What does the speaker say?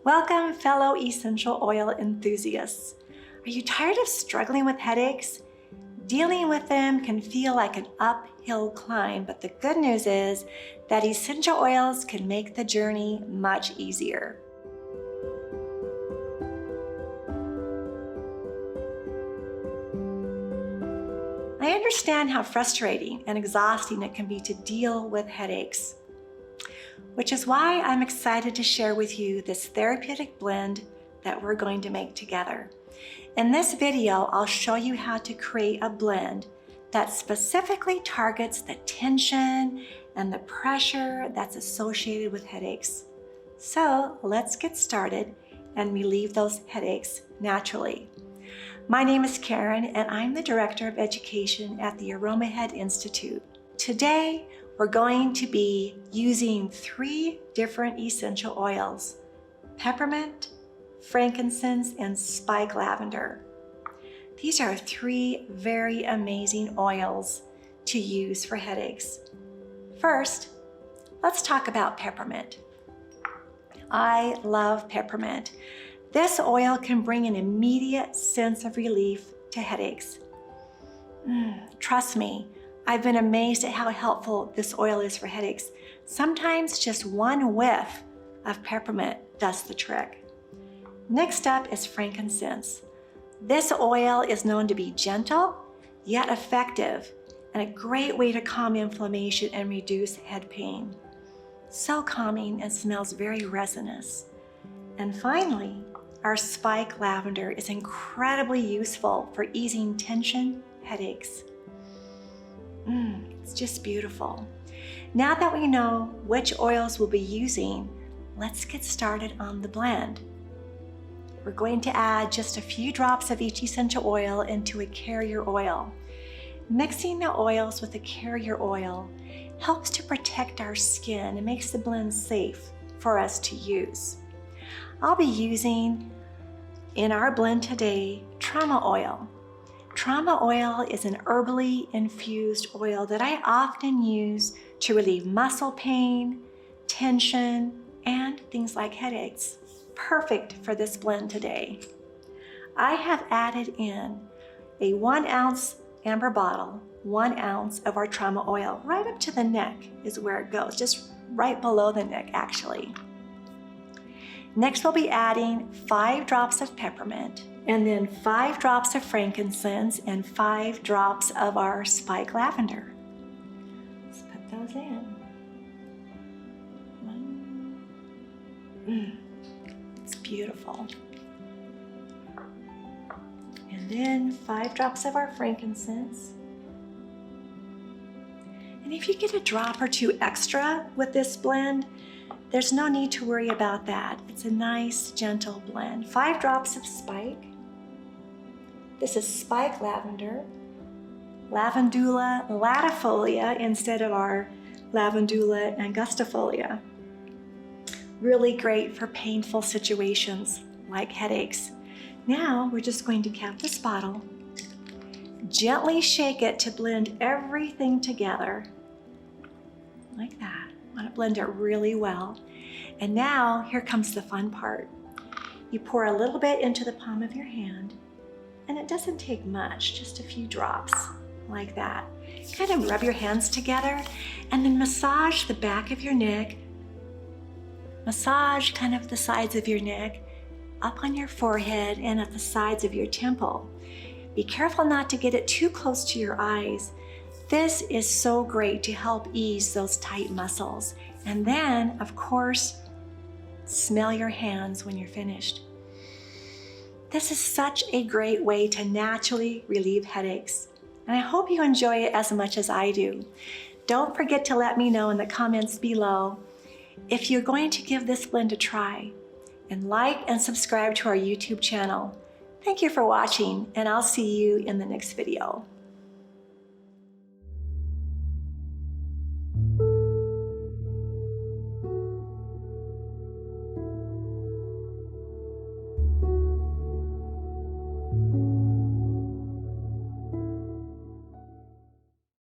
Welcome, fellow essential oil enthusiasts. Are you tired of struggling with headaches? Dealing with them can feel like an uphill climb, but the good news is that essential oils can make the journey much easier. I understand how frustrating and exhausting it can be to deal with headaches, which is why I'm excited to share with you this therapeutic blend that we're going to make together. In this video, I'll show you how to create a blend that specifically targets the tension and the pressure that's associated with headaches. So let's get started and relieve those headaches naturally. My name is Karen, and I'm the Director of Education at the Aromahead Institute. Today, we're going to be using 3 different essential oils: peppermint, frankincense, and Spike Lavender. These are 3 very amazing oils to use for headaches. First, let's talk about peppermint. I love peppermint. This oil can bring an immediate sense of relief to headaches. Trust me, I've been amazed at how helpful this oil is for headaches. Sometimes just one whiff of peppermint does the trick. Next up is frankincense. This oil is known to be gentle, yet effective, and a great way to calm inflammation and reduce head pain. So calming and smells very resinous. And finally, our Spike Lavender is incredibly useful for easing tension, headaches. It's just beautiful. Now that we know which oils we'll be using, let's get started on the blend. We're going to add just a few drops of each essential oil into a carrier oil. Mixing the oils with a carrier oil helps to protect our skin and makes the blend safe for us to use. I'll be using in our blend today trauma oil. Trauma oil is an herbally infused oil that I often use to relieve muscle pain, tension, and things like headaches. Perfect for this blend today. I have added in a 1 ounce amber bottle, 1 ounce of our trauma oil. Right up to the neck is where it goes, just right below the neck actually. Next, we'll be adding 5 drops of peppermint, and then 5 drops of frankincense and 5 drops of our Spike Lavender. Let's put those in. It's beautiful. And then 5 drops of our frankincense. And if you get a drop or 2 extra with this blend, there's no need to worry about that. It's a nice, gentle blend. 5 drops of Spike. This is Spike Lavender. Lavandula, latifolia instead of our Lavandula angustifolia. Really great for painful situations like headaches. Now we're just going to cap this bottle. Gently shake it to blend everything together. Like that. Want to blend it really well. And now here comes the fun part. You pour a little bit into the palm of your hand, and it doesn't take much, just a few drops like that. Kind of rub your hands together and then massage the back of your neck. Massage kind of the sides of your neck, up on your forehead and at the sides of your temple. Be careful not to get it too close to your eyes. This is so great to help ease those tight muscles. And then, of course, smell your hands when you're finished. This is such a great way to naturally relieve headaches. And I hope you enjoy it as much as I do. Don't forget to let me know in the comments below if you're going to give this blend a try. And like and subscribe to our YouTube channel. Thank you for watching, and I'll see you in the next video.